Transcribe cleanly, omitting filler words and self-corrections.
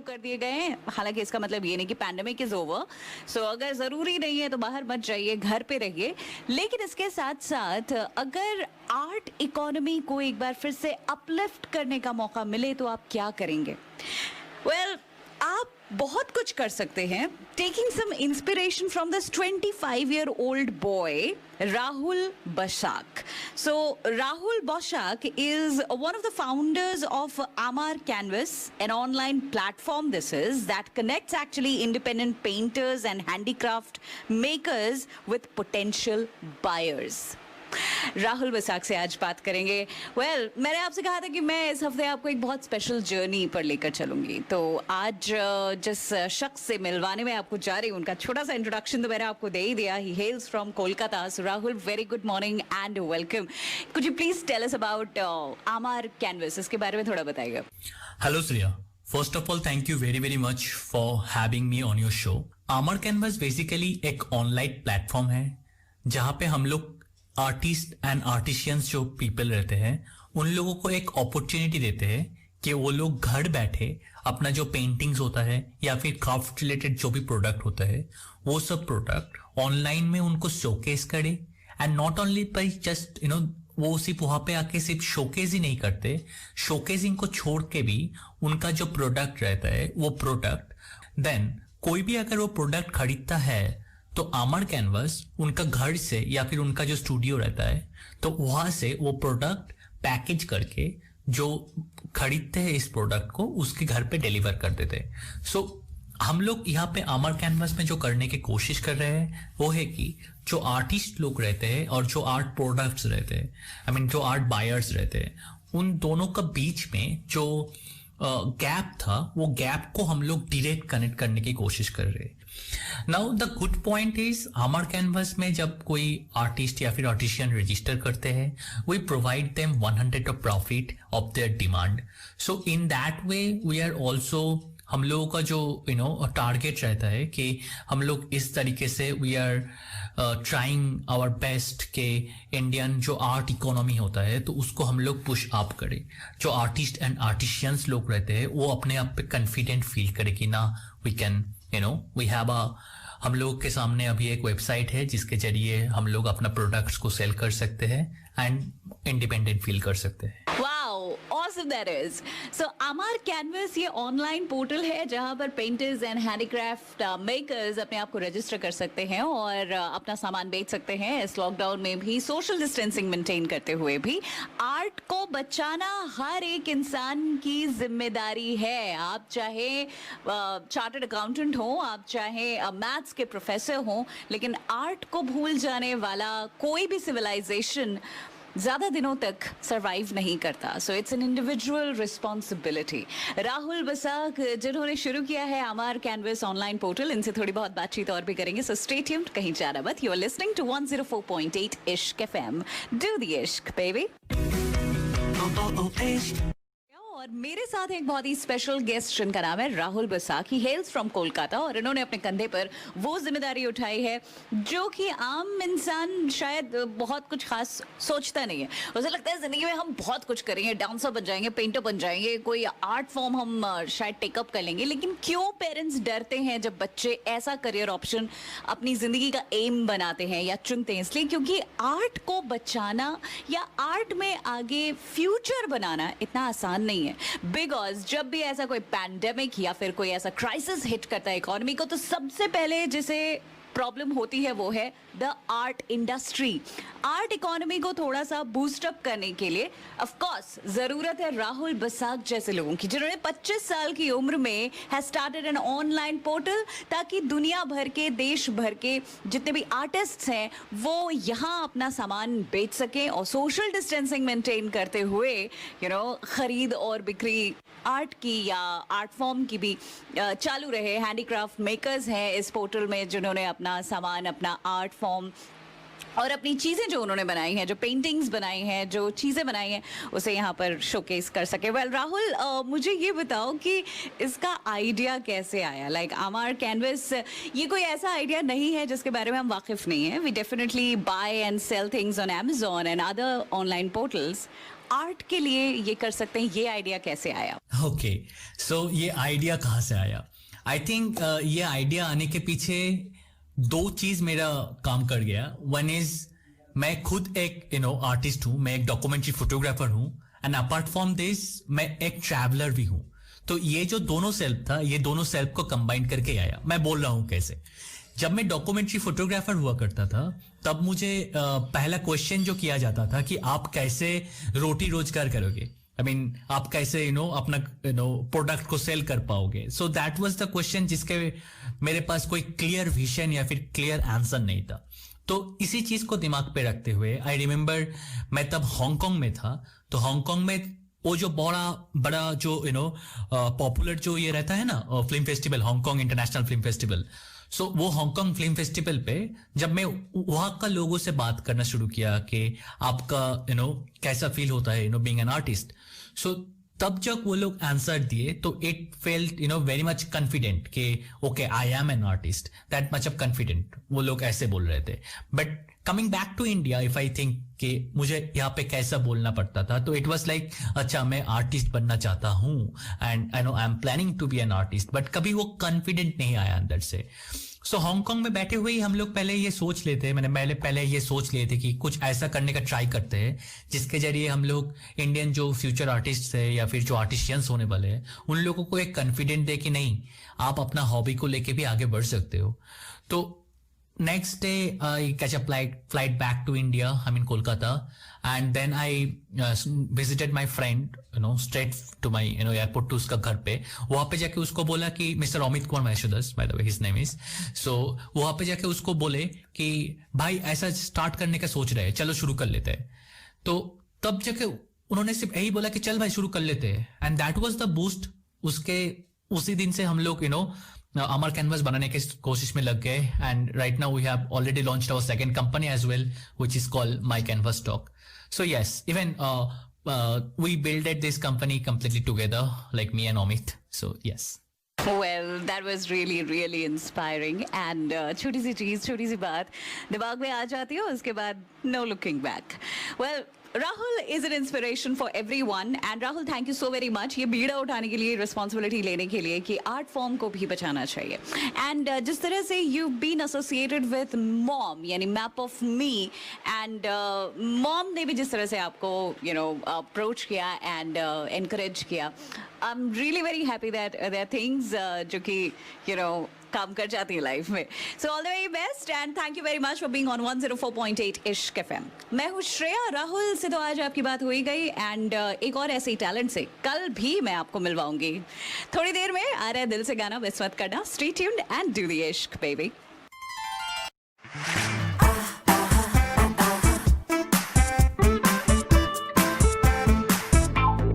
कर दिए गए हैं। हालांकि इसका मतलब ये नहीं कि पैंडेमिक इज ओवर, सो अगर ज़रूरी नहीं है तो बाहर मत जाइए, घर पे रहिए। लेकिन इसके साथ साथ अगर आर्ट इकोनॉमी को एक बार फिर से अपलिफ्ट करने का मौका मिले तो आप क्या करेंगे? वेल, आप बहुत कुछ कर सकते हैं। Taking some inspiration from this 25-year-old boy Rahul Bashak. So Rahul Bashak is one of the founders of Amar Canvas, an online platform this is that connects actually independent painters and handicraft makers with potential buyers. Rahul Basak से आज बात करेंगे। Well, मैंने आपसे कहा था कि मैं इस हफ्ते आपको एक बहुत स्पेशल जर्नी पर लेकर चलूंगी, तो आज जिस शख्स से मिलवाने में आपको जा रही हूँ उनका छोटा सा इंट्रोडक्शन तो मैंने आपको दे ही दिया। He hails from Kolkata. So Rahul, very good morning and welcome. Could you please tell us about Amar canvas, इसके बारे में थोड़ा बताइएगा। Hello Shreya, first of all thank you very very much for having me on your show. Amar canvas basically एक online platform है जहाँ पे हम लोग आर्टिस्ट एंड आर्टिशियंस जो पीपल रहते हैं उन लोगों को एक अपॉर्चुनिटी देते हैं कि वो लोग घर बैठे अपना जो पेंटिंग्स होता है या फिर क्राफ्ट रिलेटेड जो भी प्रोडक्ट होता है वो सब प्रोडक्ट ऑनलाइन में उनको शोकेस करे। And not only by just वो सिर्फ वहां पे आके सिर्फ शोकेस ही नहीं करते, शोकेसिंग को छोड़ के भी उनका जो प्रोडक्ट रहता है वो प्रोडक्ट देन कोई भी अगर वो प्रोडक्ट खरीदता है तो आमर कैनवस उनका घर से या फिर उनका जो स्टूडियो रहता है तो वहां से वो प्रोडक्ट पैकेज करके जो खरीदते हैं इस प्रोडक्ट को उसके घर पे डिलीवर कर देते हैं। सो हम लोग यहाँ पे आमर कैनवस में जो करने की कोशिश कर रहे हैं वो है कि जो आर्टिस्ट लोग रहते हैं और जो आर्ट प्रोडक्ट्स रहते हैं, जो आर्ट बायर्स रहते हैं, उन दोनों का बीच में जो गैप था वो गैप को हम लोग डायरेक्ट कनेक्ट करने की कोशिश कर रहे हैं। Now the good point is आमर कैनवस में जब कोई आर्टिस्ट या फिर आर्टिशियन रजिस्टर करते हैं we provide them 100 of profit of their demand. So in that way we are also, हम लोगों का जो टारगेट रहता है कि हम लोग इस तरीके से we are trying our best के इंडियन जो आर्ट इकोनॉमी होता है तो उसको हम लोग पुश अप करें। जो आर्टिस्ट एंड आर्टिशियंस लोग रहते हैं वो अपने आप पे कॉन्फिडेंट फील करे कि ना वी कैन वी हैव हम लोग के सामने अभी एक वेबसाइट है जिसके जरिए हम लोग अपना प्रोडक्ट्स को सेल कर सकते हैं एंड इंडिपेंडेंट फील कर सकते हैं। Awesome that is. So Amar Canvas ये ऑनलाइन पोर्टल है जहां पर पेंटर्स एंड हैंडीक्राफ्ट मेकर्स अपने आप को रजिस्टर कर सकते हैं और अपना सामान बेच सकते हैं इस लॉकडाउन में भी, सोशल डिस्टेंसिंग मेंटेन करते हुए भी। आर्ट को बचाना हर एक इंसान की जिम्मेदारी है। आप चाहे चार्टर्ड अकाउंटेंट हो, आप चाहे मैथ्स के प्रोफेसर हो, लेकिन आर्ट को भूल जाने वाला कोई भी सिविलाइजेशन ज्यादा दिनों तक सरवाइव नहीं करता। So it's an individual responsibility. Rahul Basak जिन्होंने शुरू किया है आमार कैनवस ऑनलाइन पोर्टल, इनसे थोड़ी बहुत बातचीत और भी करेंगे। सो स्टे ट्यून्ड, कहीं जाना मत। You are listening to 104.8 Ishq FM. Do the इश्क बेबी। और मेरे साथ एक बहुत ही स्पेशल गेस्ट जिनका नाम है राहुल बसाक। ही हेल्स फ्रॉम कोलकाता और इन्होंने अपने कंधे पर वो जिम्मेदारी उठाई है जो कि आम इंसान शायद बहुत कुछ खास सोचता नहीं है। उसे लगता है जिंदगी में हम बहुत कुछ करेंगे, डांसर बन जाएंगे, पेंटर बन जाएंगे, कोई आर्ट फॉर्म हम शायद टेकअप कर लेंगे। लेकिन क्यों पेरेंट्स डरते हैं जब बच्चे ऐसा करियर ऑप्शन अपनी जिंदगी का एम बनाते हैं या चुनते हैं? इसलिए क्योंकि आर्ट को बचाना या आर्ट में आगे फ्यूचर बनाना इतना आसान नहीं है। बिकॉज जब भी ऐसा कोई पैंडेमिक या फिर कोई ऐसा क्राइसिस हिट करता है इकोनॉमी को तो सबसे पहले जिसे प्रॉब्लम होती है वो है the art industry. Art economy को थोड़ा सा बूस्ट अप करने के लिए ऑफ कोर्स जरूरत है राहुल बसाक जैसे लोगों की, जिन्होंने 25 साल की उम्र में has started an online portal ताकि दुनिया भर के, देश भर के जितने भी आर्टिस्ट्स हैं वो यहाँ अपना सामान बेच सकें और सोशल डिस्टेंसिंग मेंटेन करते हुए खरीद और बिक्री आर्ट की या आर्ट फॉर्म की भी चालू रहे। हैंडीक्राफ्ट मेकर्स हैं इस पोर्टल में जिन्होंने अपना सामान, अपना आर्ट फॉर्म और अपनी चीज़ें जो उन्होंने बनाई हैं, जो पेंटिंग्स बनाई हैं, जो चीज़ें बनाई हैं, उसे यहाँ पर शोकेस कर सके। वेल राहुल, मुझे ये बताओ कि इसका आइडिया कैसे आया? लाइक आमार कैनवस ये कोई ऐसा आइडिया नहीं है जिसके बारे में हम वाकिफ नहीं हैं। We definitely buy and sell things on Amazon and other online portals. Art के लिए ये कर सकते हैं, ये आइडिया कैसे आया? ओके, सो ये आइडिया कहाँ से आया? आई थिंक ये आइडिया आने के पीछे दो चीज मेरा काम कर गया. वन इज मैं खुद एक आर्टिस्ट हूं, मैं एक डॉक्यूमेंट्री फोटोग्राफर हूं, एंड अपार्ट फ्रॉम दिस मैं एक ट्रैवलर भी हूं. तो ये जो दोनों सेल्फ था, ये दोनों सेल्फ को कंबाइन करके आया. मैं बोल रहा हूं कैसे. जब मैं डॉक्यूमेंट्री फोटोग्राफर हुआ करता था तब मुझे पहला क्वेश्चन जो किया जाता था कि आप कैसे रोटी रोजगार करोगे, आई मीन आप कैसे अपना प्रोडक्ट को सेल कर पाओगे. So that was the question जिसके मेरे पास कोई क्लियर विजन या फिर क्लियर आंसर नहीं था. तो इसी चीज को दिमाग पे रखते हुए आई रिमेम्बर मैं तब हांगकांग में था. तो हांगकांग में वो जो बड़ा जो पॉपुलर जो ये रहता है ना film festival, Hong Kong international film festival. So वो हांगकांग फिल्म फेस्टिवल पे जब मैं वहां का लोगों से बात करना शुरू किया कि आपका कैसा फील होता है बीइंग एन आर्टिस्ट. सो तब जब वो लोग आंसर दिए तो it felt very much confident कि okay I am an artist, that much of confident. वो लोग ऐसे बोल रहे थे. But coming back to India, if I think कि मुझे यहाँ पे कैसा बोलना पड़ता था, तो इट वाज लाइक अच्छा मैं आर्टिस्ट बनना चाहता हूँ and I am planning to be an artist, but कभी वो कॉन्फिडेंट नहीं आया अंदर से. सो हांगकांग में बैठे हुए ही हम लोग पहले ये सोच लेते, मैंने पहले ये सोच लिए थे कि कुछ ऐसा करने का ट्राई करते हैं जिसके जरिए हम लोग इंडियन जो फ्यूचर आर्टिस्ट है या फिर जो आर्टिशियंस होने वाले हैं उन लोगों को एक कॉन्फिडेंट दे कि नहीं आप अपना हॉबी को लेके भी आगे बढ़ सकते हो. तो next day I catch a flight back to India, I'm in Kolkata, and then I visited my friend straight to my airport, to उसका घर पे. वहां पे जाके उसको बोला कि mister Amit Kumar Maheshwardas, by the way his name is. So वहां पे जाके उसको बोले कि भाई ऐसा स्टार्ट करने का सोच रहे हैं, चलो शुरू कर लेते हैं. तो तब जाके उन्होंने सिर्फ यही बोला कि चल भाई शुरू कर लेते हैं, and that was the boost. उसी दिन से हम लोग अमर कैनवस बनाने की कोशिश में लग गए. And right now we have already launched our second company as well, which is called my canvas talk. So yes, even we builded this company completely together, like me and Amit. So yes. Well, that was really, really inspiring. And छोटी सी चीज, छोटी सी बात दिमाग में आ जाती है, उसके बाद no looking back. Well, Rahul is an inspiration for everyone. And Rahul, thank you so very much. ये बीड़ा उठाने के लिए, रिस्पॉन्सिबिलिटी लेने के लिए कि आर्ट फॉर्म को भी बचाना चाहिए. एंड जिस तरह से you been associated with mom, यानी map of me, and mom ने भी जिस तरह से आपको अप्रोच किया एंड एनकरेज किया, I am really very happy that their things जो कि काम कर जाती है लाइफ में. So all the very best and thank you very much for being on 104.8 Ishq FM. मैं हूँ श्रेया. राहुल से तो आज आपकी बात हो ही गई, एंड एक और ऐसे ही टैलेंट से कल भी मैं आपको मिलवाऊंगी. थोड़ी देर में आ रहा है दिल से गाना, मिस मत करना. Stay tuned and do the इश्क बेबी.